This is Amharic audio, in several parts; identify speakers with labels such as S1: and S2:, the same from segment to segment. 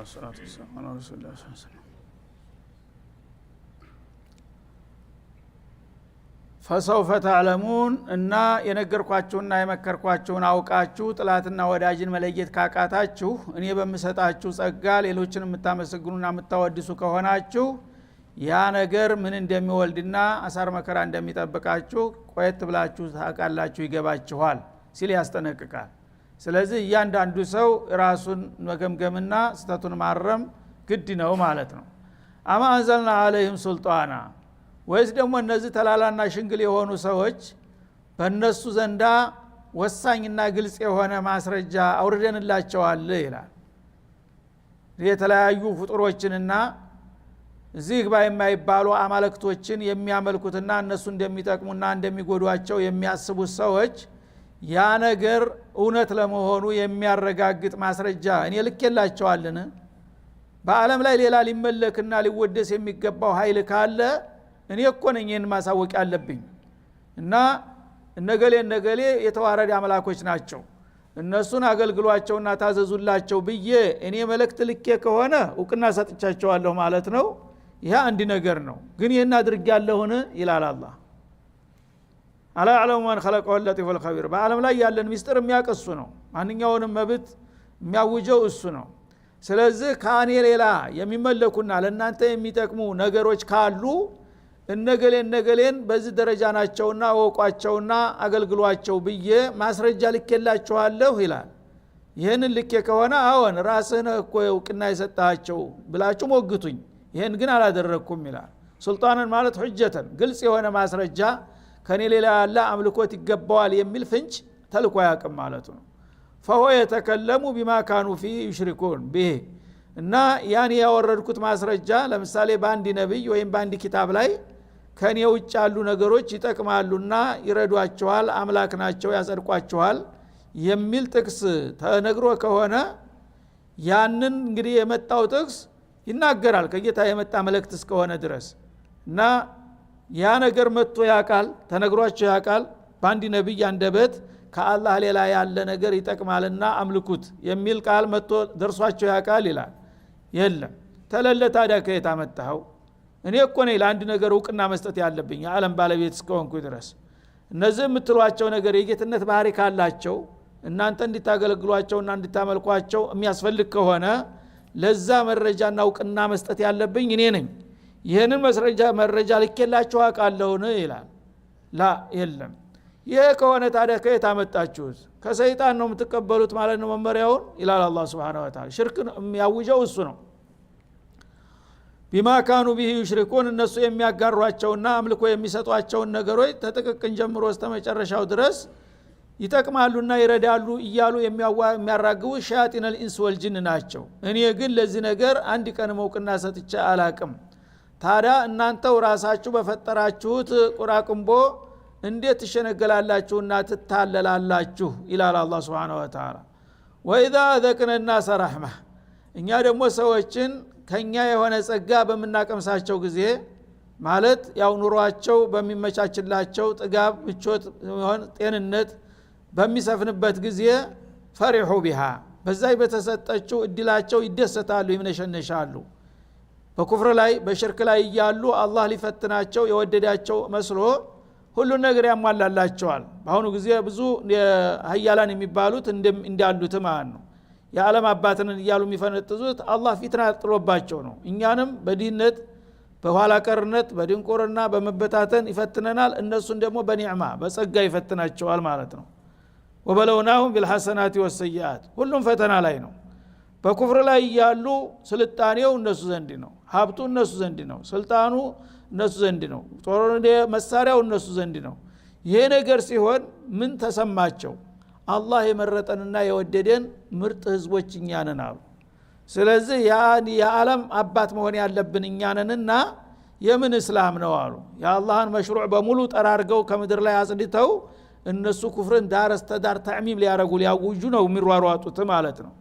S1: والصلاة والسلام على رسول الله صلى الله عليه وسلم فسوف تعلمون እና የነገርኳችሁና የመከርኳችሁን አውቃችሁ ጥላትና ወዳጅን መለየት ካቃታችሁ እኔ በመሰጣችሁ ጸጋ ሌሎችን የምታመሰግኑና የምታወድሱ ከሆናችሁ ያ ነገር ምን እንደሚወልድና አሳር መከራ እንደሚጠብቃችሁ ቆየት ብላችሁ ታውቃላችሁ ይገባችኋል ሲል ያስጠነቅቃል። ስለዚህ እያንዳንዱ ሰው ራሱን መገምገምና ስተቱን ማረም ግድ ነው ማለት ነው። አማ አንዘልና አለይሂም ሱልጣና ወይስ ደግሞ እነዚህ ተላላና ሽንግል የሆኑ ሰዎች በእነሱ ዘንዳ ወሳኝና ግልጽ የሆነ ማስረጃ አውርደንላቸዋል ይላል። የተለያዩ ፍጡሮችንና እዚህ ግባ የማይባሉ አማልክቶችን የሚያመልኩትና እነሱ እንደሚጠቅሙና እንደሚጎዷቸው የሚያስቡት ሰዎች ያ ነገር እውነት ለመሆኑ የሚያረጋግጥ ማስረጃ እኔ ልኬላቸዋልን? በአለም ላይ ሌላ ሊመለክና ሊወደስ የሚገባው ኃይል ካለ እኔ እኮ ነኝ ይህን ማሳወቅ ያለብኝ እና እነገሌ የተዋረደ አምላኮች ናቸው እነሱን አገልግሏቸውና ታዘዙላቸው ብዬ እኔ መልእክት ልኬ ከሆነ እውቅና ሰጥቻቸዋለሁ ማለት ነው። ይሄ አንድ ነገር ነው። ግን ይሄን አድርጌያለሁን ይላል አላህ። አላ ያዕለሙ መን ኸለቀሁ ለጢፉል ኸቢር። በአለም ላይ ያለን ሚስጥር የሚያቀሱ ነው። ማንኛውንም መብት የሚያውጀው እሱ ነው። ስለዚህ ከኔ ሌላ የሚመለኩና ለእናንተ የሚጠቅሙ ነገሮች ካሉ እነገሌን በዚህ ደረጃ ናቸውና ወቋቸውና አገልግሏቸው ብዬ ማስረጃ ልኬላችኋለሁ ይላል። ይህንን ልኬ ከሆነ አዎን ራስህን እኮ እውቅና የሰጣቸው ብላችሁ ሞግቱኝ፣ ይህን ግን አላደረኩም ይላል። ሱልጣንን ማለት ሁጀተን ግልጽ የሆነ ማስረጃ ከኔ ሌላ ያለ አምልኮት ይገባዋል የሚል ፍንጭ ተልኮ ያቅም ማለት ነው። ፈሆ የተከለሙ ቢማ ካኑ ፊ ይሽሪኩን ቢህ እና ያን ያወረድኩት ማስረጃ ለምሳሌ በአንድ ነብይ ወይም በአንድ ኪታብ ላይ ከኔ ውጭ ያሉ ነገሮች ይጠቅማሉና ይረዷቸዋል፣ አምላክ ናቸው፣ ያጸድቋቸዋል የሚል ጥቅስ ተነግሮ ከሆነ ያንን እንግዲህ የመጣው ጥቅስ ይናገራል ከጌታ የመጣ መልእክት እስከሆነ ድረስ እና ያ ነገር መጥቶ ያቃል ተነግሯቸው ያቃል በአንድ ነብይ አንደበት ከአላህ ሌላ ያለ ነገር ይጠቅማልና አምልኩት የሚል ቃል መጥቶ ደርሷቸው ያቃል ይላል። የለም ተለለ ታዲያ ከየት አመጣኸው? እኔ እኮ ነኝ ለአንድ ነገር እውቅና መስጠት ያለብኝ የዓለም ባለቤት እስከሆንኩ ድረስ። እነዚህ የምትሏቸው ነገር የጌትነት ባህሪ ካላቸው እናንተ እንድታገለግሏቸውና እንድታመልኳቸው የሚያስፈልግ ከሆነ ለዛ መረጃና እውቅና መስጠት ያለብኝ እኔ ነኝ። ይህንን መረጃ ልኬላችሁ አውቃለሁን ይላል። ላ የለም። ይሄ ከሆነ ታዲያ ከየት አመጣችሁት? ከሰይጣን ነው የምትቀበሉት ማለት ነው መመሪያውን ይላል አላህ Subhanahu Wa Ta'ala። ሽርክ የሚያውጀው እሱ ነው። ቢማ ካኑ ቢሂ ይሽሪኩን እነሱ የሚያጋሯቸውና አምልኮ የሚሰጧቸውን ነገሮች ተጥቅቅን ጀምሮ እስከ መጨረሻው ድረስ ይጠቅማሉና ይረዳሉ እያሉ የሚያራግቡ ሸያጢነል ኢንስ ወልጅን ናቸው። እኔ ግን ለዚህ ነገር አንድ ቀን መውቅና ሰጥቼ አላቅም። ታዲያ እናንተው ራሳችሁ በፈጠራችሁት ቁራቅንቦ እንዴት ትሸነገላላችሁና ትታለላላችሁ ይላል አላህ Subhanahu Wa Ta'ala። ወኢዛ አዘቅነ الناس رحمه እኛ ደግሞ ሰዎችን ከኛ የሆነ ጸጋ በመናቀምሳቸው ጊዜ ማለት ያው ኑሯቸው በሚመቻችላቸው ጥጋብ ምቾት ጤንነት በሚሰፍንበት ጊዜ ፈሪሁ ቢሃ በዛይ በተሰጠችው እድላቸው ይደሰታሉ ይምነሸነሻሉ። በኩፍር ላይ በሽርክ ላይ እያሉ አላህ ሊፈትናቸው የወደዳቸው መስሎ ሁሉን ነገር ያሟላላቸዋል። በአሁኑ ጊዜ ብዙ ሀያላን የሚባሉት እንዳሉት ማለት ነው። የዓለም አባትን እያሉ የሚፈነጥዙት አላህ ፊትና ጥሎባቸው ነው። እኛንም በድህነት በኋላ ቀርነት በድንቁርና በመበታተን ይፈትነናል፣ እነሱን ደግሞ በኒዕማ በጸጋ ይፈትናቸዋል ማለት ነው። ወበለውናሁም ቢልሐሰናቲ ወሰይአት ሁሉም ፈተና ላይ ነው። በኩፍር ላይ ያሉ ስልጣኔው እነሱ ዘንድ ነው፣ ሀብቱ እነሱ ዘንድ ነው፣ ስልጣኑ እነሱ ዘንድ ነው፣ ጦር መሳሪያው እነሱ ዘንድ ነው። ይሄ ነገር ሲሆን ምን ተሰማቸው? አላህ የመረጠንና የወደደን ምርጥ ህዝቦች እኛ ነን አሉ። ስለዚህ የዓለም አባት መሆን ያለብን እኛ ነንና የምን እስላም ነው አሉ። የአላህን መሽሩዕ በሙሉ ጠራርገው ከምድር ላይ አጽድተው እነሱ ኩፍርን ዳር እስተዳር ተዕሚም ሊያረጉ ሊያውጁ ነው የሚሯሯጡት ማለት ነው።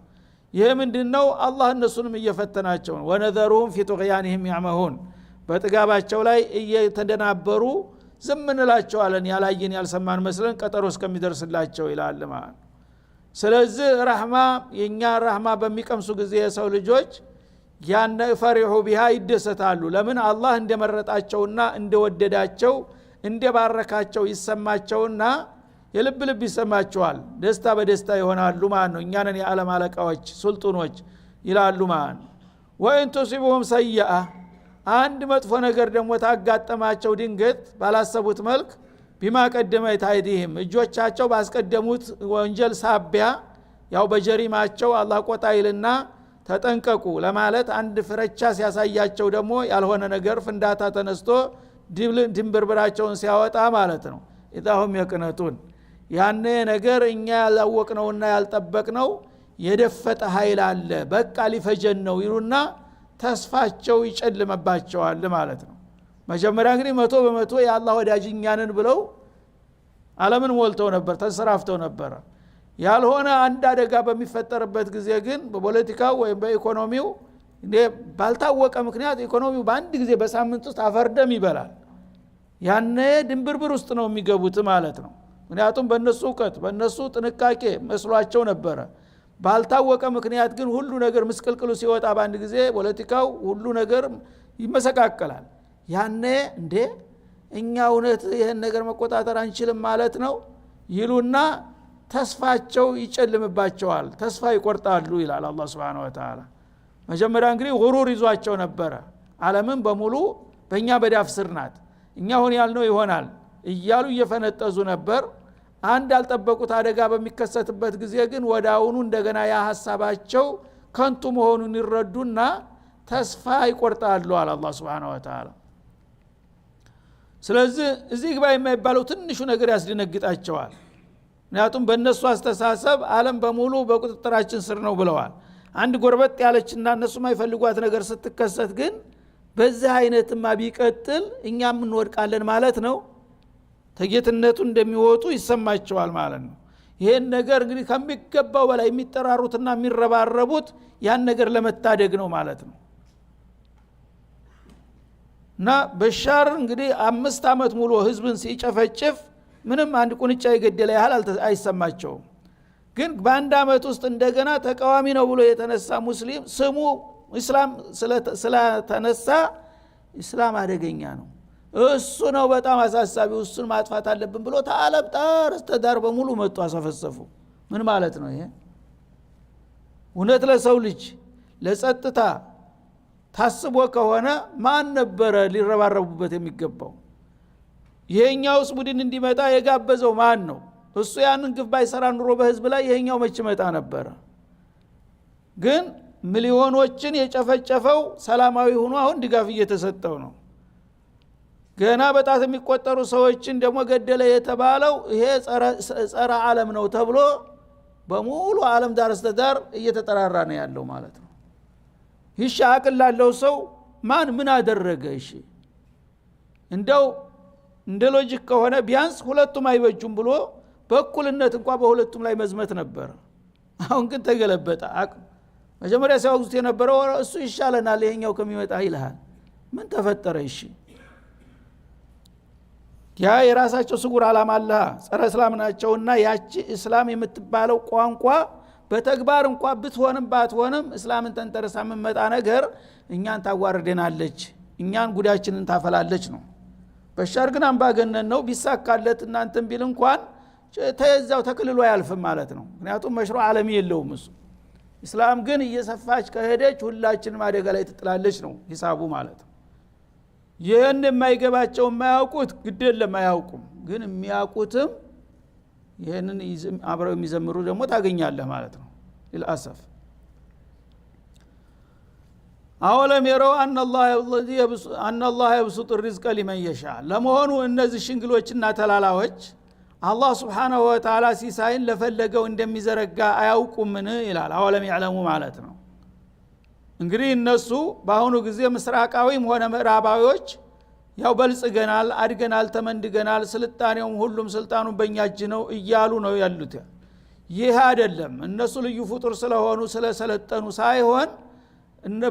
S1: ይሄ ምንድነው? አላህ እነሱንም እየፈተናቸው ነው። ወነዘሩሁም ፊ ጡግያንሂም ያዕመሁን በጥጋባቸው ላይ እየተደናበሩ ዝም እንላቸዋለን ያላየን ያልሰማን መስለን ቀጠሮ እስከሚደርስላቸው ይላል ማለት። ስለዚህ ረህማ የኛ ረህማ በሚቀምሱ ጊዜ የሰው ልጆች ያን ፈሪሁ ቢሃ ይደሰታሉ ለምን አላህ እንደመረጣቸውና እንደወደዳቸው እንደባረካቸው ይሰማቸውና የልብ ልብ ይሰማቸዋል ደስታ በደስታ ይሆናሉ ማለት ነው እኛንን የዓለም አለቃዎች ሱልጣኖች ይላሉ ማለት ወይን ቱሲቡሁም ሰይአ አንድ መጥፎ ነገር ደግሞ ታጋጠማቸው ድንገት ባላሰቡት መልክ ቢማ ቀደመት አይዲህም እጆቻቸው ባስቀደሙት ወንጀል ሳቢያ ያው በጀሪማቸው አላህ ቆጣይልና ተጠንቀቁ ለማለት አንድ ፍረቻ ሲያሳያቸው ደግሞ ያልሆነ ነገር ፍንዳታ ተነስቶ ድንብርብራቸውን ሲያወጣ ማለት ነው ኢዳሁም የቅነቱን ያኔ ነገር እኛ ያላወቅነውና ያልጠበቅነው የደፈጠ ኃይል አለ በቃ ሊፈጀን ነው ይሉና ተስፋቸው ይጨልመባቸዋል ማለት ነው መጀመሪያ እንግዲህ 100% የአላህ ወዳጅኛንን ብለው ዓለምን ሞልተው ነበር ተንሰራፍተው ነበር ያልሆነ አንድ አደጋ በሚፈጠርበት ጊዜ ግን በፖለቲካው ወይም በኢኮኖሚው ባልታወቀ ምክንያት ኢኮኖሚው በአንድ ጊዜ በሳምንት ውስጥ አፈርደም ይበላል ያኔ ድንብርብር ውስጥ ነው የሚገቡት ማለት ነው ምክንያቱም በእነሱ ዕውቀት በእነሱ ጥንቃቄ መስሏቸው ነበረ ባልታወቀ ምክንያት ግን ሁሉ ነገር ምስቅልቅሉ ሲወጣ በአንድ ጊዜ ፖለቲካው ሁሉ ነገር ይመሰቃቀላል ያኔ እንዴ እኛ እውነት ይሄን ነገር መቆጣጠር አንችልም ማለት ነው ይሉና ተስፋቸው ይጨልምባቸዋል ተስፋ ይቆርጣሉ ይላል አላህ Subhanahu Wa Ta'ala መጀመሪያ እንግዲህ ጉሩር ይዟቸው ነበር ዓለምን በሙሉ በእኛ በዳፍ ስር ናት እኛ ሆነ ያልነው ይሆናል እያሉ እየፈነጠዙ ነበር አንድ ያልጠበቁት አደጋ በሚከሰትበት ጊዜ ግን ወዳውኑ እንደገና ያ ሐሳባቸው ከንቱ መሆኑን ይረዱና ተስፋ ይቆርጣሉ አለ አላህ Subhanahu Wa Ta'ala ስለዚህ እዚህ ግባ የማይባለው ትንሹ ነገር ያስደነግጣቸዋል ምክንያቱም በእነሱ አስተሳሰብ ዓለም በሙሉ በቁጥጥራችን ስር ነው ብለዋል አንድ ጎርበጥ ያለችና እነሱ የማይፈልጓት ነገር ስትከሰት ግን በዚህ አይነትማ ቢቀጥል እኛም እንወድቃለን ማለት ነው ተጌትነቱ እንደሚወጡ ይሰማቸዋል ማለት ነው ይሄን ነገር እንግዲህ ከሚገባው በላይ የሚጠራሩትና የሚረባረቡት ያን ነገር ለመታደግ ነው ማለት ነው እና በሻር እንግዲህ 5 አመት ሙሉ ህዝብን ሲጨፈጭፍ ምንም አንድ ቁንጫ የገደለ ያህል አይሰማቸውም ግን በአንድ አመት ውስጥ እንደገና ተቃዋሚ ነው ብሎ የተነሳ ሙስሊም ስሙ እስላም ስለተነሳ እስላም አደገኛ ነው እሱ ነው በጣም አሳሳቢው እሱን ማጥፋት አለብን ብሎ ተዓለም ጣር ተዳር በሙሉ መጡ አሰፈሰፉ ምን ማለት ነው ይሄ እውነት ለሰው ልጅ ለጸጥታ ታስቦ ከሆነ ማን ነበረ ሊረባረቡበት የሚገባው ይሄኛውስ ቡድን እንዲመጣ የጋበዘው ማን ነው እሱ ያንን ግፍ ባይሰራ ኑሮ በህዝብ ላይ ይሄኛው መች መጣ ነበር ግን ሚሊዮኖችን የጨፈጨፈው ሰላማዊ ሆኖ አሁን ድጋፍ እየተሰጠው ነው ገና በጣት የሚቆጠሩ ሰዎችን ደግሞ ገደለ የተባለው ይሄ ጸረ ዓለም ነው ተብሎ በሙሉ ዓለም ዳር እስከ ዳር እየተጠራራ ነው ያለው ማለት ነው ይህ አቅል ላለው ሰው ማን ምን አደረገ እሺ እንደው እንደ ሎጂክ ከሆነ ቢያንስ ሁለቱም አይበጁም ብሎ በእኩልነት እንኳን በሁለቱም ላይ መዝመት ነበር አሁን ግን ተገለበጠ መጀመሪያ ሲያወግዙት የነበረው እሱ ይሻለናል ይሄኛው ከሚመጣ ይልሃል ምን ተፈጠረ እሺ ያ የራሳቸው ስጉር ዓላማ አለ ጸረ እስላም ናቸውና ያቺ እስላም የምትባለው ቋንቋ በተግባር እንኳን ብትሆንም ባትሆንም እስላምን ተንተርሳ መመጣ ነገር እኛን ታዋርደናለች እኛን ጉዳችንን ታፈላለች ነው በሻር ግን አምባገነን ነው ቢሳካለት እናንተም ቢል እንኳን ተያዛው ተክልሎ ያልፍም ማለት ነው ምክንያቱም መሽሩ ዓለም የለውም እሱ እስላም ግን እየሰፋች ከሄደች ሁላችንም አደጋ ላይ ትጥላለች ነው ሂሳቡ ማለት ነው ይሄን የማይገባቸው የማያውቁት ግዴል ለማያውቁም ግን የሚያውቁትም ይሄንን አብረው የሚዘምሩ ደግሞ ታገኛለህ ማለት ነው ለልአሰፍ አወለም የረው አነላህ የብሱጥ الرزق لمن يشاء ለመሆኑ እነዚህ ሽንግሎችና ተላላዎች አላህ Subhanahu Wa Ta'ala ሲሳይን ለፈለገው እንደሚዘረጋ አያውቁምን ይላል አወለም ያዕለሙ ማለት ነው እንግዲህ እነሱ በአሁኑ ጊዜ ምስራቃዊም ሆነ ምዕራባዊዎች ያው በልጽገናል አድገናል ተመንድገናል ስልጣኔውም ሁሉም ስልጣኑን በእኛ እጅ ነው እያሉ ነው ያሉት ይህ አይደለም እነሱ ልዩ ፍጡር ስለሆኑ ስለሰለጠኑ ሳይሆን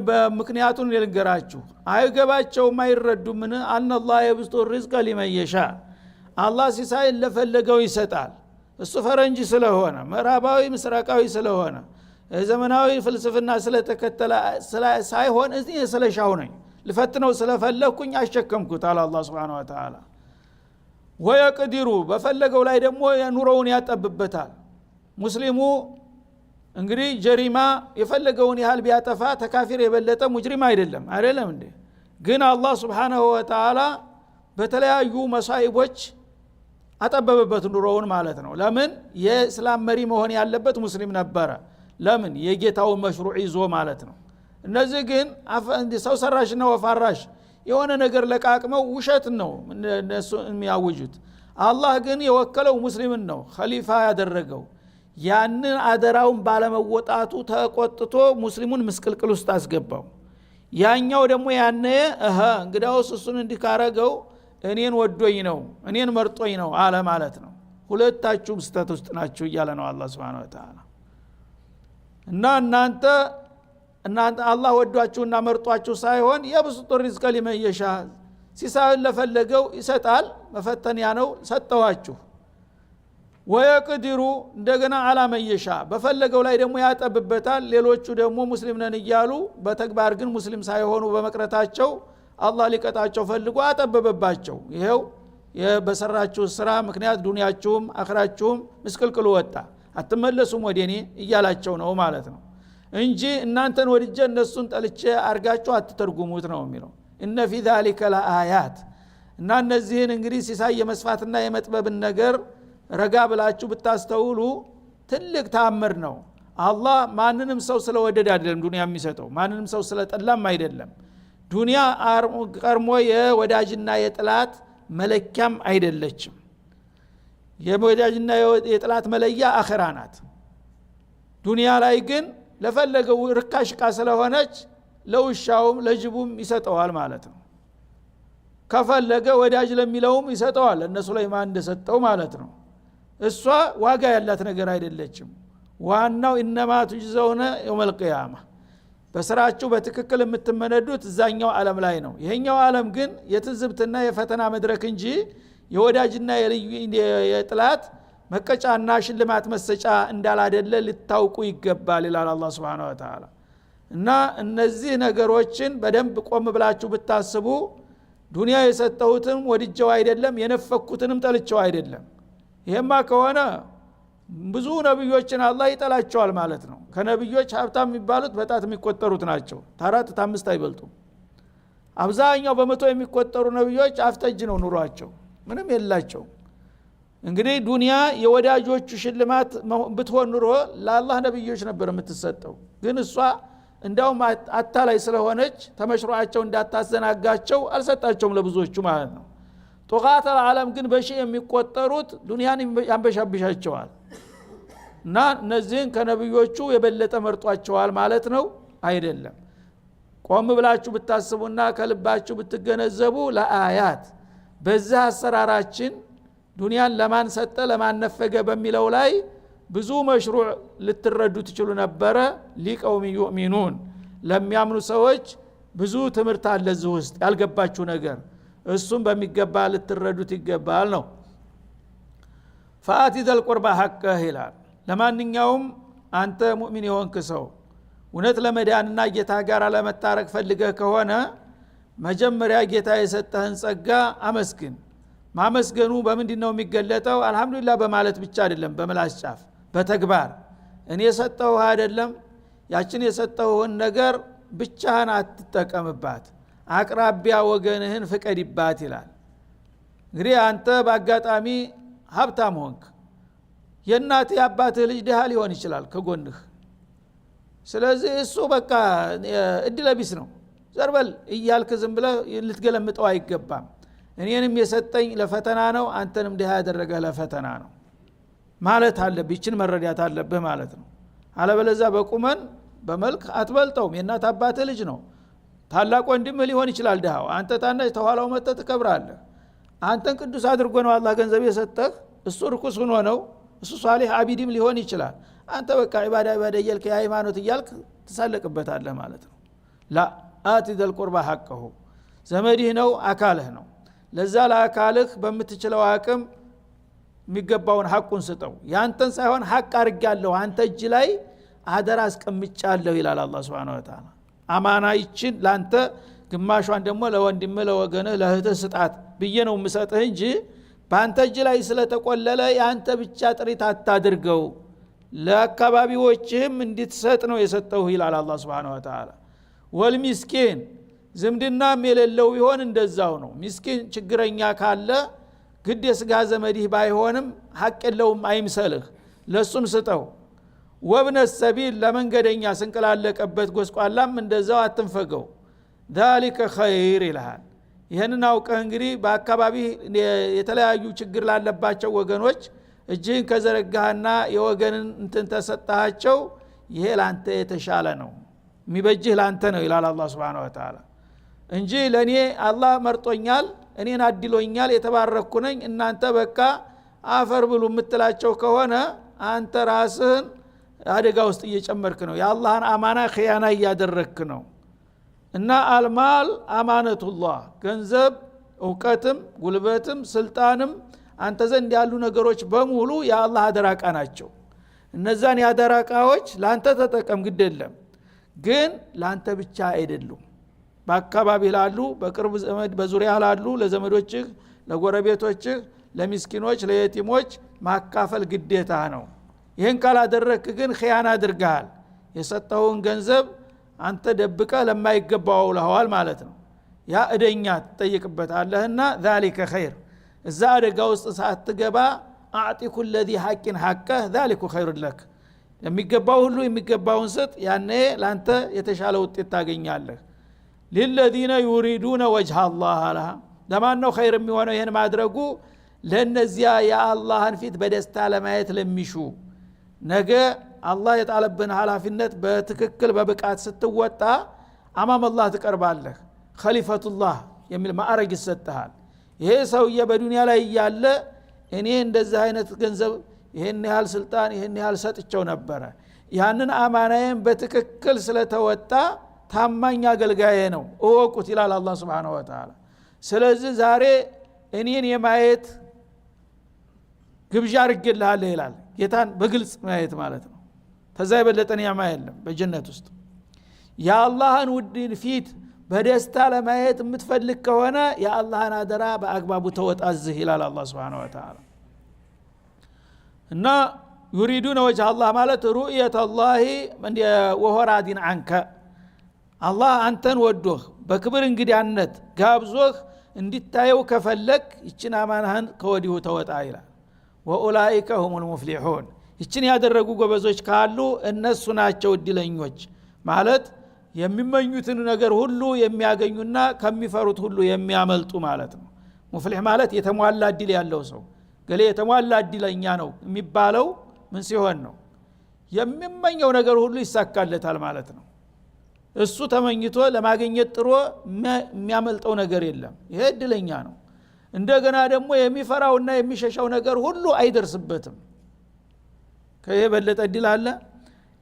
S1: በምክንያቱን ልንገራችሁ አይገባቸውም አይረዱምን አነላህ የብሱጡ الرزق لمن يشاء አላህ ሲሳይን ለፈለገው ይሰጣል እሱ ፈረንጅ ስለሆነ ምዕራባዊ ምስራቃዊ ስለሆነ ዘመናዊ ፍልስፍና ስለተከተለ ሳይሆን እዚህ ስለሻው ነኝ ልፈትነው ስለፈለኩኝ አሸከምኩት አለ አላህ Subhanahu Wa Ta'ala ወየቅዲሩ በፈለገው ላይ ደግሞ ኑሮውን ያጠብበታል ሙስሊሙ እንግዲህ ጀሪማ የፈለገውን ያህል ቢያጠፋ ተካፊር የበለጠ ሙጅሪም አይደለም እንዴ ግን አላህ Subhanahu Wa Ta'ala በተለያዩ መሳይቦች አጠበበበት ኑሮውን ማለት ነው ለምን የእስላም መሪ መሆን ያለበት ሙስሊም ነበረ ለምን የጌታው መሽሩዕ ይዞ ማለት ነው እነዚህ ግን ሰው ሰራሽና ወፋራሽ የሆነ ነገር ለቃቅመው ውሸት ነው እነሱ የሚያውጁት አላህ ግን የወከለው ሙስሊምን ነው ኸሊፋ ያደረገው ያንን አደራውን ባለመወጣቱ ተቆጥቶ ሙስሊሙን ምስቅልቅል ውስጥ አስገባው ያኛው ደግሞ ያነ እንግዲያውስ እሱን እንዲካረገው እኔን ወዶኝ ነው እኔን መርጦኝ ነው አለ ማለት ነው ሁለታችሁም ስተት ውስጥ ናችሁ እያለ ነው አላህ Subhanahu Wa Ta'ala እና እናንተ አላህ ወዷችሁና መርጧችሁ ሳይሆን የብሱጥ ሪዝቅ ለመን የሻ ሲሳይን ለፈለገው ይሰጣል መፈተንያ ነው ሰጠዋችሁ ወየቅዲሩ እንደገና አላመን የሻ በፈለገው ላይ ደግሞ ያጠብበታል ሌሎቹ ደግሞ ሙስሊም ነን እያሉ በተግባር ግን ሙስሊም ሳይሆኑ በመቅረታቸው አላህ ሊቀጣቸው ፈልጎ አጠበበባቸው ይሄው በሰራችሁ ስራ ምክንያት ዱንያችሁም አኺራችሁም ምስቅልቅሉ ወጣ አትመለሱም ወደኔ እያላቸው ነው ማለት ነው እንጂ እናንተን ወድጄ እነሱን ጠልቼ አርጋችሁ አትተርጉሙት ነው የሚለው እነ ፊ ذلك ለአያት እና እነዚህን እንግዲህ ሲሳይ የመስፋትና የመጥበብን ነገር ረጋ ብላችሁ ብታስተውሉ ትልቅ ተአምር ነው አላህ ማንንም ሰው ስለወደደ አይደለም ዱንያ የሚሰጠው ማንንም ሰው ስለጠላም አይደለም ዱንያ ቀርሞ የወዳጅና የጥላት መለኪያም አይደለችም የወዳጅና የጥላት መለያ አኺራ ናት ዱንያ ላይ ግን ለፈለገው ርካሽ ቃ ስለሆነች ለውሻውም ለጅቡም ይሰጠዋል ማለት ነው ከፈለገ ወዳጅ ለሚለውም ይሰጠዋል እነሱ ላይ ማን እንደሰጠው ማለት ነው እሷ ዋጋ ያላት ነገር አይደለችም ዋናው ኢነማ ትጅዘውነ የውመል ቂያማ በስራችሁ በትክክል የምትመነዱት እዛኛው ዓለም ላይ ነው ይሄኛው ዓለም ግን የትዝብትና የፈተና መድረክ እንጂ የወዳጅና የጥላት መቀጫና ሽልማት መሰጫ እንዳላደለ ልታውቁ ይገባል ይላል አላህ Subhanahu Wa Ta'ala እና እነዚህ ነገሮችን በደንብ ቆም ብላችሁ ብታስቡ ዱንያ የሰጠሁትም ወድጀው አይደለም የነፈኩትንም ጠልቼው አይደለም ይሄማ ከሆነ ብዙ ነብዮችን አላህ ይጠላቸዋል ማለት ነው ከነብዮች ሀብታም የሚባሉት በጣት የሚቆጠሩት ናቸው ታራት ታምስት አይበልጡም አብዛኛው በመቶ የሚቆጠሩ ነብዮች አፍጠጅ ነው ኑሯቸው ምንም የላቸው እንግዲህ ዱንያ የወዳጆቹ ሽልማት ብትሆን ኑሮ ለአላህ ነብዮች ነበር የምትሰጠው ግን እሷ እንዳውም አታላይ ስለሆነች ተመሽሩዓቸው እንዳታዘናጋቸው አልሰጣቸውም ለብዙዎቹ ማለት ነው ጦቃተ ዓለም ግን በሺ የሚቆጠሩት ዱንያን ያንበሻብሻቸዋል እና እነዚህን ከነብዮቹ የበለጠ መርጧቸዋል ማለት ነው አይደለም ቆም ብላችሁ ብታስቡና ከልባችሁ ብትገነዘቡ ለአያት በዛ አሰራራችን ዱንያን ለማን ሰጠ ለማን ነፈገ በሚለው ላይ ብዙ መሽሩዕ ልትረዱ ትችሉ ነበረ ሊቀውም ይኡሚኑን ለሚያምኑ ሰዎች ብዙ ትምህርት አለ እዚህ ውስጥ ያልገባችሁ ነገር እሱም በሚገባ ልትረዱት ይገባል ነው فآتي ذا القربى حقه ይላል ለማንኛውም አንተ ሙእሚን የሆንክ ሰው እውነት ለመዳንና ጌታ ጋር ለመታረቅ ፈልገህ ከሆነ መጀመሪያ ጌታ የሰጠህን ጸጋ አመስግን ማመስገኑ በምንድነው የሚገለጠው አልহামዱሊላህ በማለት ብቻ አይደለም በመላስ ጫፍ በተግባር እኔ የሰጠሁህ አይደለም ያችን የሰጠሁህን ነገር ብቻህን አትጠቀምባት አቅራቢያ ወገንህን ፍቀድባት ይላል እንግዲህ አንተ በአጋጣሚ ሀብታም ሆንክ የእናት የአባትህ ልጅ ድሃ ሊሆን ይችላል ከጎንህ ስለዚህ እሱ በቃ እድለቢስ ነው ዘርበል እያልክ ዝም ብለህ ልትገለምጠው አይገባም እኔንም የሰጠኝ ለፈተና ነው አንተንም ድሃ ያደረገ ለፈተና ነው ማለት አለብህ ይችን መረዳት አለብህ ማለት ነው አለበለዚያ በቁመን በመልክ አትበልጠውም የእናት አባትህ ልጅ ነው ታላቅ ወንድም ሊሆን ይችላል ድሃው አንተ ታናሽ ተኋላው መጥተህ ትከብራለህ አንተን ቅዱስ አድርጎ ነው አላህ ገንዘብ የሰጠህ እሱ ርኩስ ሆኖ ነው እሱ ሷሊህ አቢድም ሊሆን ይችላል አንተ በቃ ኢባዳ እያልክ የሃይማኖት እያልክ ትሳለቅበታለህ ማለት ነው ላ አቲ ذل قربى حقه ዘመድህ ነው አካልህ ነው ለዛ ለአካልህ በምትችለው አቅም የሚገባውን ሐቁን ስጠው ያንተን ሳይሆን ሐቅ አርጋለሁ አንተ እጅ ላይ አደራ አስቀምጫለሁ ይላል አላህ Subhanahu Wa Ta'ala አማና ይችን ላንተ ግማሿን ደግሞ ለወንድም ለወገነ ለእህት ስጣት ብዬ ነው የምሰጥህ እንጂ ባንተ እጅ ላይ ስለተቆለለ ያንተ ብቻ ጥሪት አታድርገው ለአካባቢዎችም እንድትሰጥ ነው የሰጠው ይላል አላህ Subhanahu Wa Ta'ala ወልሚስኪን ዝምድናም የሌለው ይሆን እንደዛው ነው ሚስኪን ችግረኛ ካለ ግድ የስጋ ዘመዲህ ባይሆንም ሐቅ የለውም አይምሰልህ ለሱም ስጠው ወብነ ሰቢል ለመንገደኛ ስንቀላለቀበት ጎስቋላም እንደዛው አትንፈገው ذلك خير ይልሃል ይሄንን አውቀህ እንግዲህ በአካባቢ የተለያዩ ችግር ላለባቸው ወገኖች እጅህን ከዘረጋህና የወገንን እንትን ተሰጣቸው ይሄ ላንተ የተሻለ ነው የሚበጅህ ላንተ ነው ይላል አላህ Subhanahu Wa Ta'ala እንጂ ለኔ አላህ መርጦኛል እኔን አድሎኛል የተባረኩ ነኝ እናንተ በቃ አፈር ብሉ የምትላቸው ከሆነ አንተ ራስህን አደጋ ውስጥ እየጨመርክ ነው የአላህን አማና ኺያና እያደረክ ነው እና አልማል አማነቱላህ ገንዘብ ዕውቀትም ጉልበትም ስልጣንም አንተ ዘንድ ያሉ ነገሮች በሙሉ የአላህ አደራቃ ናቸው እነዛን ያደራቃዎች ላንተ ተጠቀም ግደለም ግን ላንተ ብቻ አይደሉም በአካባቢ ላሉ በቅርብ ዘመድ በዙሪያ ላሉ ለዘመዶችህ ለጎረቤቶችህ ለሚስኪኖች ለየቲሞች ማካፈል ግዴታ ነው ይሄን ካላደረክ ግን ኺያና አድርገሃል የሰጠውን ገንዘብ አንተ ደብቀ ለማይገባው ለዋል ማለት ነው ያ እደኛ ትጠይቅበታለህና ذلك خير እዛ አደጋ ውስጥ ሳትገባ አዕጢ ኩል الذي حق حقه ذلك خير لك የሚገባው ሁሉ የሚገባውን ስጥ ያኔ ላንተ የተሻለ ውጤት ታገኛለህ للذين يريدون وجه الله ለማን ነው خير የሚሆነው ይሄን ማድረጉ ለነዚያ የአላህን ፊት በደስታ ለማየት ለሚሹ ነገ አላህ የጣለብን ኃላፊነት በትክክል በብቃት ስትወጣ አማም አላህ ተቀርባለህ ኸሊፈቱላህ የሚል ማዕረግ ይሰጣል ይሄ ሰውዬ በዱንያ ላይ ያለ እኔ እንደዚህ አይነት ገንዘብ ይሄን ያህል ስልጣን ይሄን ያህል ሰጥቸው ነበር ያንን አማናዬን በትክክል ስለተወጣ ታማኝ አገልጋዬ ነው እወቁት ይላል አላህ Subhanahu Wa Ta'ala ስለዚህ ዛሬ እኔን የማየት ግብዣ አድርጌልሃለሁ ይላል ጌታን በግልጽ ማየት ማለት ነው ተዛ የበለጠን ያማ የለም በጀነት ውስጥ የአላህን ውድን ፊት በደስታ ለማየት የምትፈልግ ከሆነ የአላህን አደራ በአግባቡ ተወጣዝህ ይላል አላህ Subhanahu Wa Ta'ala እና يريدون وجه الله ማለት رؤية الله وهو عنك አላህ አንተን ወዶህ በክብር እንግዲያነት ጋብዞህ እንዲታየው ከፈለክ ይችን አማናህን ከወዲሁ ተወጣ ይላል ወኡላኢከ ሁሙል ሙፍሊሑን ይችን ያደረጉ ጎበዞች ካሉ እነሱ ናቸው እድለኞች ማለት የሚመኙትን ነገር ሁሉ የሚያገኙና ከሚፈሩት ሁሉ የሚያመልጡ ማለት ነው ሙፍሊህ ማለት የተሟላ እድል ያለው ሰው ገሌ የተሟላ እድለኛ ነው የሚባለው ምን ሲሆን ነው የሚመኘው ነገር ሁሉ ይሳካለታል ማለት ነው እሱ ተመኝቶ ለማግኘት ጥሮ የሚያመልጠው ነገር የለም ይሄ እድለኛ ነው እንደገና ደግሞ የሚፈራውና የሚሸሻው ነገር ሁሉ አይደርስበትም ከይሄ በለጠ እድል አለ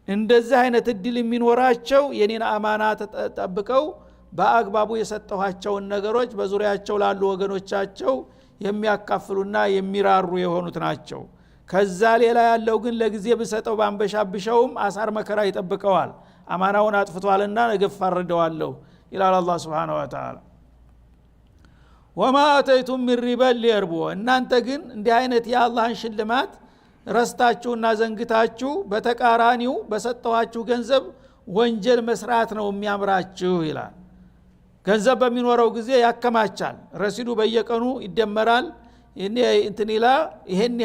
S1: እንደዚህ አይነት እድል የሚኖራቸው የኔን አማና ተጠብቀው በአግባቡ የሰጠኋቸውን ነገሮች በዙሪያቸው ላሉ ወገኖቻቸው የሚያካፍሉና የሚራሩ የሆኑት ናቸው ከዛ ሌላ ያለው ግን ለጊዜ ብሰጠው ባንበሻብሸውም አሳር መከራ ይጠብቀዋል አማናውን አጥፍቷልና ነገ ፈርደዋለሁ ይላል አላህ Subhanahu Wa Ta'ala ወማ አተይቱም ሚን ሪበል ሊርቡ እናንተ ግን እንዲህ አይነት የአላህን ሽልማት ረስታችሁና ዘንግታችሁ በተቃራኒው በሰጠዋችሁ ገንዘብ ወንጀል መስራት ነው የሚያምራችሁ ይላል ገንዘብ በሚኖረው ጊዜ ያከማቻል ረሲዱ በየቀኑ ይደመራል እንትን ይላ ይሄን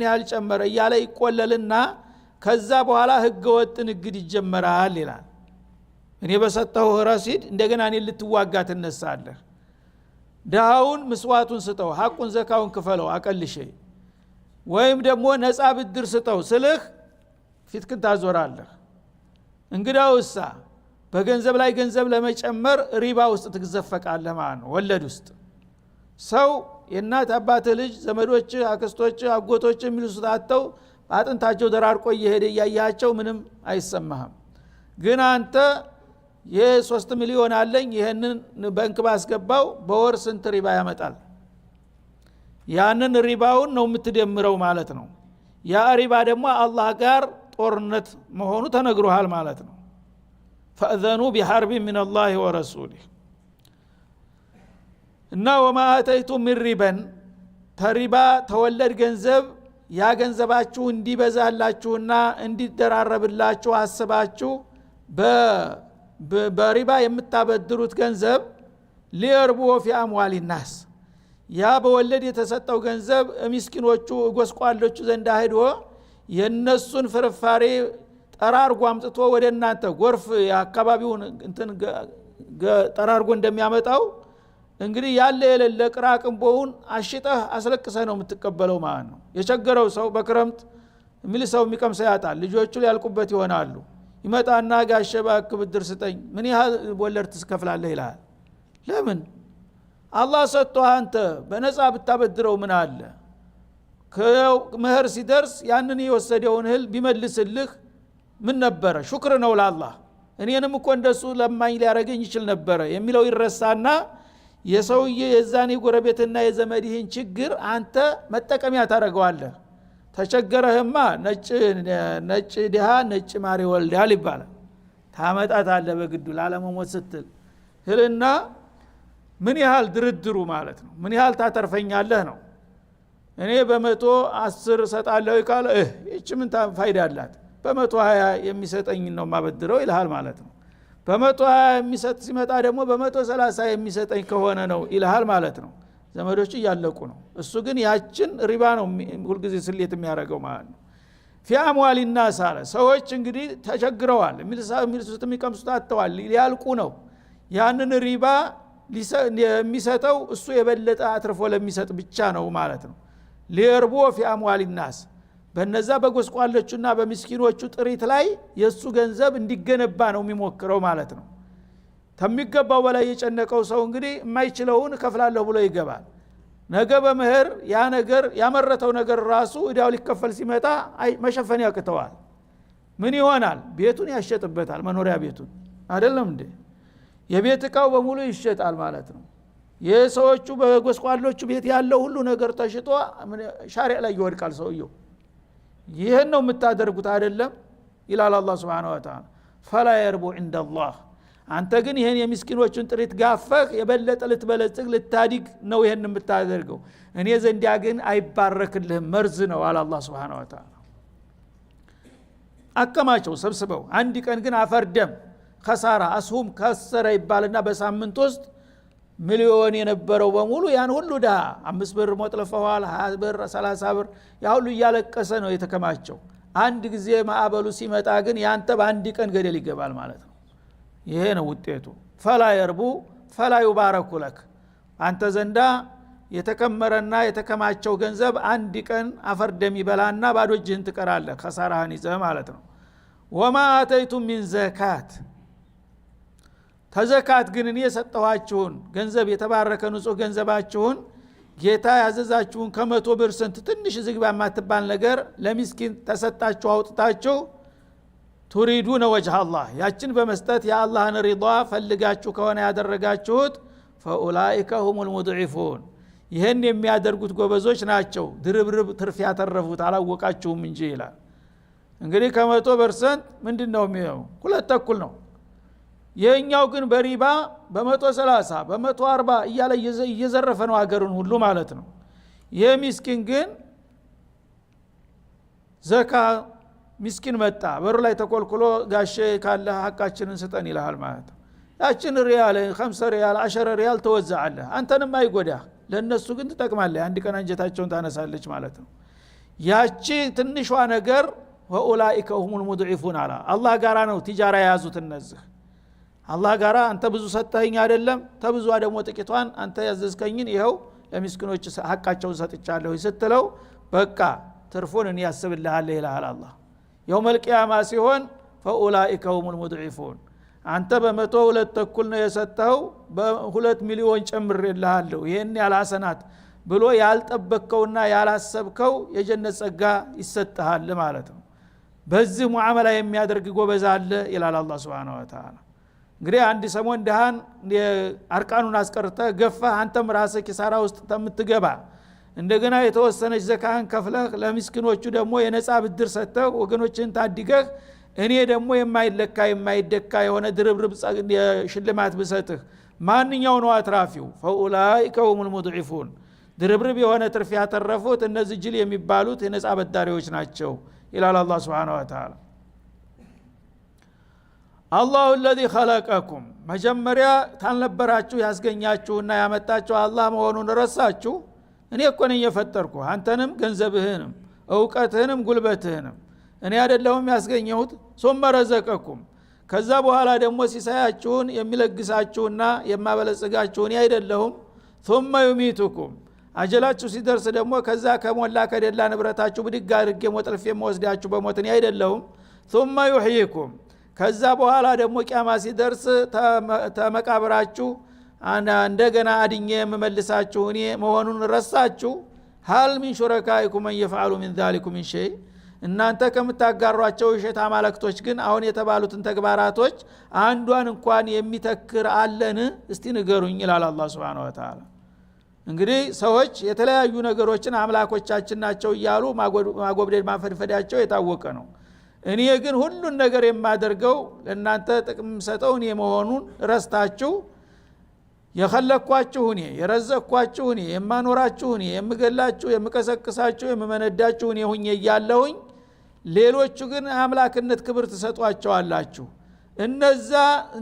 S1: ያህል ጨመረ እያለ ይቆለልና ከዛ በኋላ ህገ ወጥ ንግድ ይጀመራል ይላል እኔ በሰጠው ረሲድ እንደገና እኔ ልትዋጋ ትነሳለህ ዳውን ምስዋቱን ስጠው ሐቁን ዘካውን ክፈለው አቀልሽ ወይም ደግሞ ነፃ ብድር ስጠው ስልህ ፊትክን ታዞራለህ እንግዳውሳ በገንዘብ ላይ ገንዘብ ለመጨመር ሪባ ውስጥ ትግዘፈቃለህ ማለት ነው ወለድ ውስጥ ሰው የእናት አባት ልጅ ዘመዶች አክስቶች አጎቶች የሚሉት አጥተው አጥንታቸው ደራርቆ እየሄደ ያያቸው ምንም አይሰማህም ግን አንተ የ3 ሚሊዮን አለኝ ይሄንን ባንክ ባስገባው በወር ስንት ሪባ ያመጣል ያንን ሪባውን ነው የምትደምረው ማለት ነው ያ ሪባ ደግሞ አላህ ጋር ጦርነት መሆኑ ተነግሮሃል ማለት ነው። ፈአዘኑ ቢሐርብ ሚን አላህ ወረሱሊህ እና ወማ አተይቱም ሚን ሪበን ተሪባ ተወለድ ገንዘብ ያ ገንዘባችሁ እንዲበዛላችሁና እንዲደራረብላችሁ አስባችሁ በሪባ የምታበድሩት ገንዘብ ሊየርቡ ፊ አምዋሊ ናስ ያ በወለድ የተሰጠው ገንዘብ ምስኪኖቹ ጎስቋሎቹ ዘንድ ሄዶ የነሱን ፍርፋሬ ጠራርጎ አምጥቶ ወደ እናንተ ጎርፍ የአካባቢውን እንትን ጠራርጎ እንደሚያመጣው እንግዲህ ያለ የሌለ ቅራቅንቦውን አሽጠህ አስለቅሰህ ነው የምትቀበለው ማለት ነው። የቸገረው ሰው በክረምት ሚል ሰው የሚቀምሰው ያጣል። ልጆቹ ሊያልቁበት ይሆናሉ። ይመጣና ጋሼ እባክህ ብድር ስጠኝ፣ ምን ያህል ወለድ ትከፍላለህ ይላል። ለምን አላህ ሰጥቶህ አንተ በነፃ ብታበድረው ምን አለ? ከመህር ሲደርስ ያንን የወሰደውን እህል ቢመልስልህ ምን ነበረ? ሹክር ነው ለአላህ። እኔንም እኮ እንደሱ ለማኝ ሊያረገኝ ይችል ነበረ የሚለው ይረሳና የሰውዬ የዛኔ ጎረቤትና የዘመድህን ችግር አንተ መጠቀሚያ ታደርገዋለህ። ተቸገረህማ ነጭ ድሃ ነጭ ማር ይወልዳል ይባላል። ታመጣታለህ በግዱ ላለመሞት ስትል ህልና ምን ያህል ድርድሩ ማለት ነው። ምን ያህል ታተርፈኛለህ ነው። እኔ በ110 ሰጣለሁ ይካለ እቺ ምን ፋይዳ አላት? በ120 የሚሰጠኝ ነው ማበድረው ይልሃል ማለት ነው። በ120 የሚሰጥ ሲመጣ ደግሞ በ130 የሚሰጠኝ ከሆነ ነው ይልሃል ማለት ነው። ዘመዶቹ እያለቁ ነው። እሱ ግን ያችን ሪባ ነው ሁልጊዜ ስሌት የሚያደርገው ማለት ነው። ፊ አምዋሊ ናስ አለ። ሰዎች እንግዲህ ተቸግረዋል፣ የሚልሱት የሚቀምሱት አጥተዋል፣ ሊያልቁ ነው። ያንን ሪባ የሚሰጠው እሱ የበለጠ አትርፎ ለሚሰጥ ብቻ ነው ማለት ነው። ሊየርቡ ፊ አምዋሊ ናስ በነዛ በጎስቋሎቹና በምስኪኖቹ ጥሪት ላይ የሱ ገንዘብ እንዲገነባ ነው የሚሞክረው ማለት ነው። ከሚገባው በላይ የጨነቀው ሰው እንግዲህ የማይችለውን ከፍላለሁ ብሎ ይገባል። ነገ በመህር ያ ነገር ያመረተው ነገር ራሱ እዳው ሊከፈል ሲመጣ መሸፈን ያቅተዋል። ምን ይሆናል? ቤቱን ያሸጥበታል። መኖሪያ ቤቱን አይደለም እንዴ? የቤት እቃው በሙሉ ይሸጣል ማለት ነው። የሰዎቹ በጎስቋሎቹ ቤት ያለው ሁሉ ነገር ተሽጦ ሻሪዕ ላይ ይወድቃል ሰውየው። ይህን ነው የምታደርጉት አይደለም ይላል አላህ Subhanahu Wa Ta'ala። ፈላ የርቡ عند الله አንተ ግን ይሄን የምስኪኖችን ጥሪት ጋፈህ የበለጠ ልትበለጽግ ልታዲግ ነው ይሄን የምታደርገው። እኔ ዘንዲያ ግን አይባረክልህም፣ መርዝ ነው አለ አላህ Subhanahu Wa Ta'ala። አከማቸው ሰብስበው አንድ ቀን ግን አፈርደም خساره አስሁም ከሰረ ይባልና በሳምንት ውስጥ ሚሊዮን የነበረው በሙሉ ያን ሁሉ ዳ 5 ብር ሞጥለፈዋል 20 ብር 30 ብር ያ ሁሉ እያለቀሰ ነው የተከማቸው። አንድ ጊዜ ማዕበሉ ሲመጣ ግን ያንተ በአንድ ቀን ገደል ይገባል ማለት ነው። ይሄ ነው ውጤቱ። ፈላ የርቡ ፈላ ይባረኩ ለክ አንተ ዘንዳ የተከመረና የተከማቸው ገንዘብ አንድ ቀን አፈር ደም ይበላና ባዶ እጅህን ትቀራለህ፣ خسارህን ይዘህ ማለት ነው። ወማ አተይቱም ሚን ዘካት ተዘካት ግን እኔ የሰጠኋችሁን ገንዘብ የተባረከ ንጹህ ገንዘባችሁን ጌታ ያዘዛችሁን ከ100% ትንሽ ዝግባ የማትባል ነገር ለሚስኪን ተሰጣችሁ አውጥታችሁ ቱሪዱነ ወጅህ አላህ ያችን በመስጠት የአላህን ሪዷ ፈልጋችሁ ከሆነ ያደረጋችሁት ፈኡላኢከ ሁሙል ሙድዒፉን ይህን የሚያደርጉት ጎበዞች ናቸው ድርብርብ ትርፍ ያተረፉት አላወቃችሁም እንጂ ይላል። እንግዲህ ከ100% ምንድነው የሚለው 2.5 ነው። የኛው ግን በሪባ በ130 በ140 እያለ እየዘረፈ ነው ሀገሩን ሁሉ ማለት ነው። ይሄ ሚስኪን ግን ዘካ ሚስኪን መጣ በሩ ላይ ተቆልቁሎ ጋሼ ካለ ሐቃችንን ስጠን ይልሃል ማለት ነው። ያችን ሪያል 5 ሪያል 10 ሪያል ተወዛዓለህ፣ አንተንም አይጎዳ ለነሱ ግን ትጠቅማለህ። አንድ ቀን አንጀታቸውን ታነሳለች ማለት ነው። ያቺ ትንሿ ነገር ወኡላኢከ ሁሙል ሙድዒፉን አላ አላህ ጋራ ነው ቲጃራ የያዙት እነዚህ አላህ ጋራ አንተ ብዙ ሰጠኸኝ አይደለም ተብዙ ደግሞ ጥቂቷን አንተ ያዘዝከኝን ይሄው ለሚስኪኖች ሐቃቸውን ሰጥቻለሁ ስትለው በቃ ትርፉን እኔ ያስብልሃለሁ ይላል አላህ። የውመል ቂያማ ሲሆን ፈኡላኢከ ሁሙል ሙድዒፉን አንተ በ102 ነው የሰጠኸው በ2 ሚሊዮን ጨምሬልሃለሁ ይሄን ያላሰናት ብሎ ያልጠበቀውና ያላሰብከው የጀነት ጸጋ ይሰጥሃል ማለት ነው። በዚህ ሙዓመላ የሚያደርግ ጎበዝ አለ ይላል አላህ Subhanahu Wa Ta'ala። እንግዲህ አንድ ሰሞን ደሃን አርቃኑን አስቀርተ ገፋ አንተም ራስህ ኪሳራ ውስጥ ተምትገባ እንደገና የተወሰነች ዘካህን ከፍለህ ለምስኪኖቹ ደግሞ የነጻ ብድር ሰጥተህ ወገኖችን ታድገህ እኔ ደግሞ የማይለካ የማይደካ የሆነ ድርብርብ ሽልማት ብሰጥህ ማንኛው ነው አትራፊው? ፈኡላኢከ ሁሙል ሙድዒፉን ድርብርብ የሆነ ትርፍ ያተረፉት እነዚህ ጅል የሚባሉት የነጻ በዳሪዎች ናቸው ይላል አላህ Subhanahu Wa Ta'ala። አላሁ الذي خلقكم መጀመሪያ ታልነበራችሁ ያስገኛችሁና ያመጣችሁ አላህ መሆኑን ረሳችሁ? እኔ እኮ ነኝ የፈጠርኩ አንተንም ገንዘብህንም ዕውቀትህንም ጉልበትህንም እኔ አይደለሁም ያስገኘሁት? ثم رزقكم ከዛ በኋላ ደግሞ ሲሳያችሁን የሚለግሳችሁና የማበለጽጋችሁ እኔ አይደለሁም? ثم يميتكم አጀላችሁ ሲደርስ ደግሞ ከዛ ከሞላ ከደላ ንብረታችሁ ብድግ አድርጌ ሞጠልፍ የምወስዳችሁ በሞት እኔ አይደለሁም? ثم يحييكم ከዛ በኋላ ደግሞ ቂያማ ሲደርስ ተመቃብራችሁ እንደገና አድኜ የምመልሳችሁ እኔ መሆኑን ረሳችሁ? هل من شركائكم من يفعل من ذلك من شيء እናንተ ከምታጋሯቸው የሸታ ማለክቶች ግን አሁን የተባሉትን ተግባራቶች አንዷን እንኳን የሚተክር አለን? እስቲ ንገሩኝ ይላል አላህ Subhanahu Wa Ta'ala። እንግዲህ ሰዎች የተለያዩ ነገሮችን አምላኮቻችን ናቸው እያሉ ማጎብደድ ማፈድፈዳቸው የታወቀ ነው። እኔ ግን ሁሉን ነገር የማደርገው ለእናንተ ጥቅም ሰጠው እኔ መሆኑን ረስታችሁ የኸለቅኳችሁ እኔ የረዘቅኳችሁ እኔ የማኖራችሁ እኔ የምገላችሁ የምቀሰቅሳችሁ የምመነዳችሁ እኔ ሆኜ እያለሁኝ ሌሎቹ ግን አምላክነት ክብር ትሰጧቸዋላችሁ። እነዛ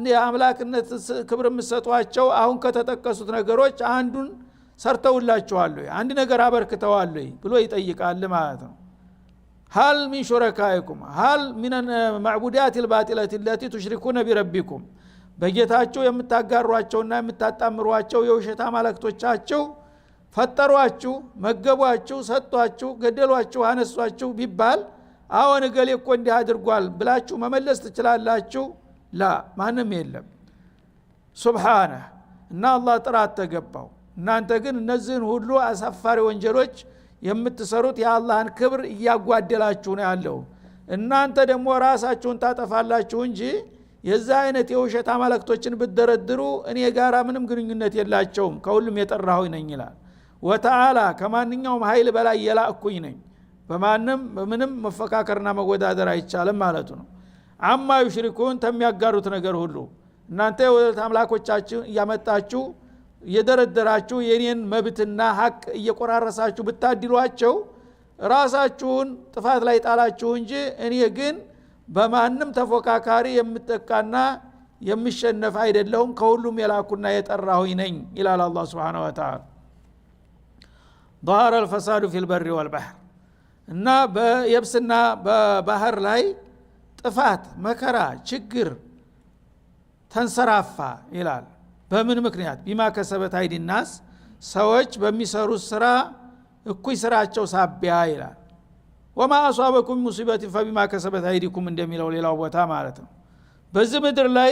S1: የአምላክነት ክብር የምትሰጧቸው አሁን ከተጠቀሱት ነገሮች አንዱን ሰርተውላችኋል አንድ ነገር አበርክተዋል ብሎ ይጠይቃል ማለት ነው። هل من شركائكم هل من المعبودات الباطلة التي تشركون بربكم በጌታቸው የምታጋሯቸውና የምታጣምሯቸው የውሸታ ማለክቶቻቸው ፈጠሯችሁ መገቧችሁ ሰጧችሁ ገደሏችሁ አነሷችሁ ቢባል አሁን ገሌ እኮ እንዲህ አድርጓል ብላችሁ መመለስ ትችላላችሁ? ላ ማንም የለም ሱብሃነሁ እና አላህ ጥራት ተገባው። እናንተ ግን እነዚህን ሁሉ አሳፋሪ ወንጀሎች የምትሰሩት የአላህን ክብር እያጓደላችሁ ነው ያለው። እናንተ ደግሞ ራሳችሁን ታጠፋላችሁ እንጂ የዛ አይነት የውሸት አማልክቶችን ብትደረድሩ እኔ ጋራ ምንም ግንኙነት የላቸውም ከሁሉም የጠራሁኝ ነኝ ይላል። ወተዓላ ከማንኛውም ኃይል በላይ የላእኩኝ ነኝ በማንም ምንም መፈካከርና መወዳደር አይቻልም ማለቱ ነው። አማ ይሽሪኩን ተሚያጋሩት ነገር ሁሉ እናንተ የወለት አምላኮቻችሁ እያመጣችሁ እየደረደራችሁ የኔን መብትና ሐቅ እየቆራረሳችሁ ብታድሏቸው ራሳችሁን ጥፋት ላይ ጣላችሁ እንጂ እኔ ግን በማንም ተፎካካሪ የምጠቃና የምሸነፍ አይደለሁም ከሁሉም የላኩና የጠራሁኝ ነኝ ይላል አላህ Subhanahu Wa Ta'ala። ظهر الفساد في البر والبحر እና በየብስና በባህር ላይ ጥፋት መከራ ችግር ተንሰራፋ ይላል። በምን ምክንያት? ቢማ ከሰበት አይዲ الناس ሰዎች በሚሰሩት ስራ እኩይ ስራቸው ሳቢያ ይላል። ወማ አሷበኩም ሙሲበት ፈቢማ ከሰበት አይዲኩም እንደሚለው ሌላው ቦታ ማለት ነው። በዚህ ምድር ላይ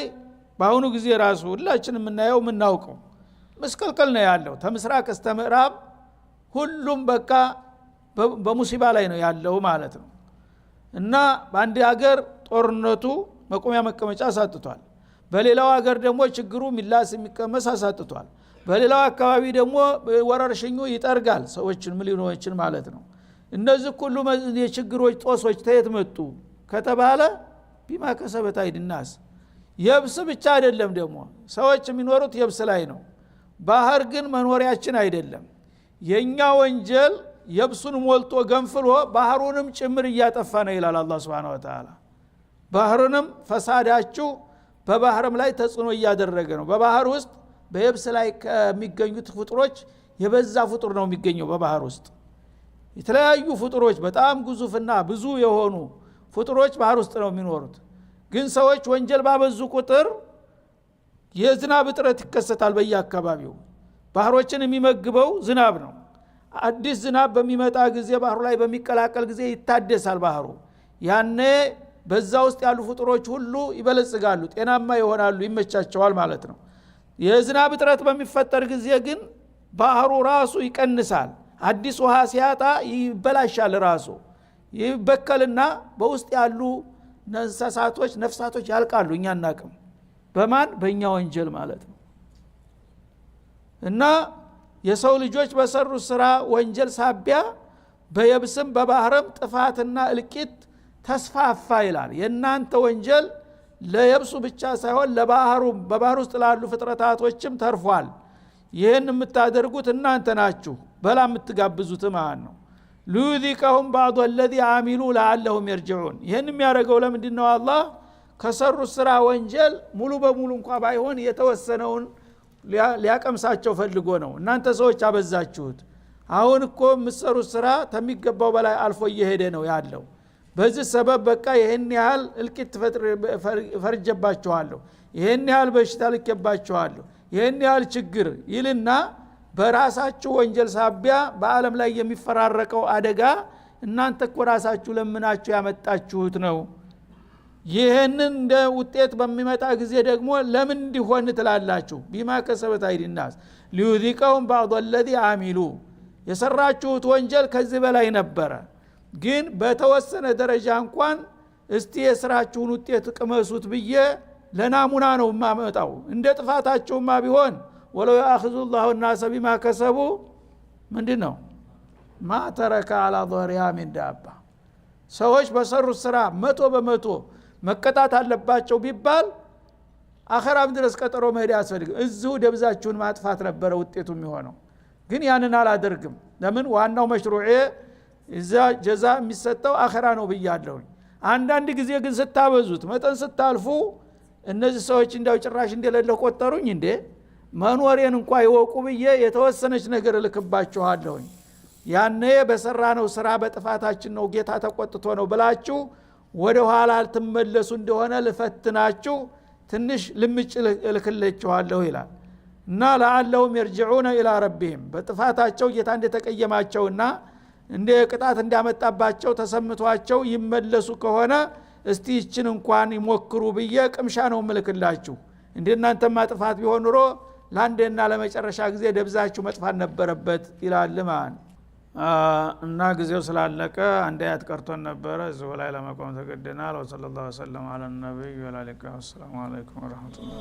S1: በአሁኑ ጊዜ ራሱ ሁላችንም የምናየው የምናውቀው መስቀልቀል ነው ያለው። ከምስራቅ እስከ ምዕራብ ሁሉም በቃ በሙሲባ ላይ ነው ያለው ማለት ነው። እና በአንድ ሀገር ጦርነቱ መቆሚያ መቀመጫ አሳጥቷል። በሌላው ሀገር ደግሞ ችግሩ ሚላስ የሚቀመስ አሳጥቷል። በሌላው አካባቢ ደግሞ ወረርሽኙ ይጠርጋል ሰዎችን ሚሊዮኖችን ማለት ነው። እነዚህ ሁሉ የችግሮች ጦሶች ተየት መጡ ከተባለ ቢማ ከሰበት አይዲ الناس የብስ ብቻ አይደለም ደግሞ ሰዎች የሚኖሩት የብስ ላይ ነው። ባህር ግን መኖሪያችን አይደለም። የኛ ወንጀል የብሱን ሞልቶ ገንፍሎ ባህሩንም ጭምር እያጠፋ ነው ይላል አላህ Subhanahu Wa Ta'ala። ባህሩንም ፈሳዳችሁ በባህርም ላይ ተጽዕኖ እያደረገ ነው። በባህር ውስጥ በየብስ ላይ ከሚገኙት ፍጡሮች የበዛ ፍጡር ነው የሚገኘው በባህር ውስጥ። የተለያዩ ፍጡሮች በጣም ግዙፍና ብዙ የሆኑ ፍጡሮች ባህር ውስጥ ነው የሚኖሩት። ግን ሰዎች ወንጀል ባበዙ ቁጥር የዝናብ እጥረት ይከሰታል በየአካባቢው። ባህሮችን የሚመግበው ዝናብ ነው። አዲስ ዝናብ በሚመጣ ጊዜ ባህሩ ላይ በሚቀላቀል ጊዜ ይታደሳል ባህሩ። ያኔ በዛ ውስጥ ያሉ ፍጡሮች ሁሉ ይበለጽጋሉ፣ ጤናማ ይሆናሉ፣ ይመቻቸዋል ማለት ነው። የዝናብ እጥረት በሚፈጠር ጊዜ ግን ባህሩ ራሱ ይቀንሳል። አዲስ ውሃ ሲያጣ ይበላሻል፣ ራሱ ይበከልና በውስጥ ያሉ እንስሳቶች ነፍሳቶች ያልቃሉ። እኛ እናቅም በማን በእኛ ወንጀል ማለት ነው። እና የሰው ልጆች በሰሩት ስራ ወንጀል ሳቢያ በየብስም በባህርም ጥፋትና እልቂት ተስፋፋ ይላል። የናንተ ወንጀል ለየብሱ ብቻ ሳይሆን ለባህሩም በባህር ውስጥ ላሉ ፍጥረታቶችም ተርፏል። ይህን የምታደርጉት እናንተ ናችሁ፣ በላ የምትጋብዙት ማለት ነው። ሊዩዚቀሁም ባዕዱ አለዚ አሚሉ ለዓለሁም የርጅዑን። ይህን የሚያደርገው ለምንድን ነው? አላህ ከሰሩት ስራ ወንጀል ሙሉ በሙሉ እንኳ ባይሆን የተወሰነውን ሊያቀምሳቸው ፈልጎ ነው። እናንተ ሰዎች አበዛችሁት። አሁን እኮ የምትሰሩት ስራ ከሚገባው በላይ አልፎ እየሄደ ነው ያለው። በዚህ ሰበብ በቃ ይህን ያህል እልቂት ፈርጀባችኋለሁ፣ ይህን ያህል በሽታ ልኬባችኋለሁ፣ ይህን ያህል ችግር ይልና በራሳችሁ ወንጀል ሳቢያ በዓለም ላይ የሚፈራረቀው አደጋ እናንተ እኮ ራሳችሁ ለምናችሁ ያመጣችሁት ነው። ይህንን እንደ ውጤት በሚመጣ ጊዜ ደግሞ ለምን እንዲሆን ትላላችሁ? ቢማ ከሰበት አይዲናስ ሊዩዚቀሁም ባዕዱ አለዚ አሚሉ። የሰራችሁት ወንጀል ከዚህ በላይ ነበረ፣ ግን በተወሰነ ደረጃ እንኳን እስቲ የስራችሁን ውጤት ቅመሱት ብዬ ለናሙና ነው ማመጣው። እንደ ጥፋታችሁማ ቢሆን ወለው ያአኽዙ ላሁ ናሰ ቢማ ከሰቡ ምንድነው ማ ተረከ አላ ظهرها من دابة። ሰዎች በሰሩት ስራ 100% መቀጣት አለባቸው ቢባል አኺራም ድረስ ቀጠሮ መሄድ ያስፈልግ፣ እዚሁ ደብዛችሁን ማጥፋት ነበረ ውጤቱ የሚሆነው። ግን ያንን አላደርግም። ለምን? ዋናው መሽሩዕ እዛ ጀዛ የሚሰጠው አኺራ ነው ብያለሁ። አንዳንድ ጊዜ ግን ስታበዙት መጠን ስታልፉ እነዚህ ሰዎች እንዳው ጭራሽ እንደሌለ ቆጠሩኝ እንዴ መኖሬን እንኳን ይወቁ ብዬ የተወሰነች ነገር ልክባችኋለሁ። ያኔ በሰራነው ስራ በጥፋታችን ነው ጌታ ተቆጥቶ ነው ብላችሁ ወደ ኋላ አልተመለሱ እንደሆነ ልፈትናችሁ ትንሽ ልምጭ ልክልላችኋለሁ ይላል። እና ለዓለሁም የርጅዑነ ኢላ ረቢሂም፣ በጥፋታቸው ጌታ እንደተቀየማቸውና እንደ ቅጣት እንዳመጣባቸው ተሰምቷቸው ይመለሱ ከሆነ እስቲ ይችን እንኳን ይሞክሩ ብዬ ቅምሻ ነው ምልክላችሁ። እንደናንተማ ጥፋት ቢሆን ኑሮ ለአንዴና ለመጨረሻ ጊዜ ደብዛችሁ መጥፋት ነበረበት ይላል ማለት ነው። እና ጊዜው ስላለቀ አንድ አያት ቀርቶን ነበረ፣ እዚሁ ላይ ለመቆም ተገደናል። ወሰለላሁ ዐለ ነብይ ወዐላ አሊሂ ወሰለም። ሰላም አለይኩም ወራህመቱላህ።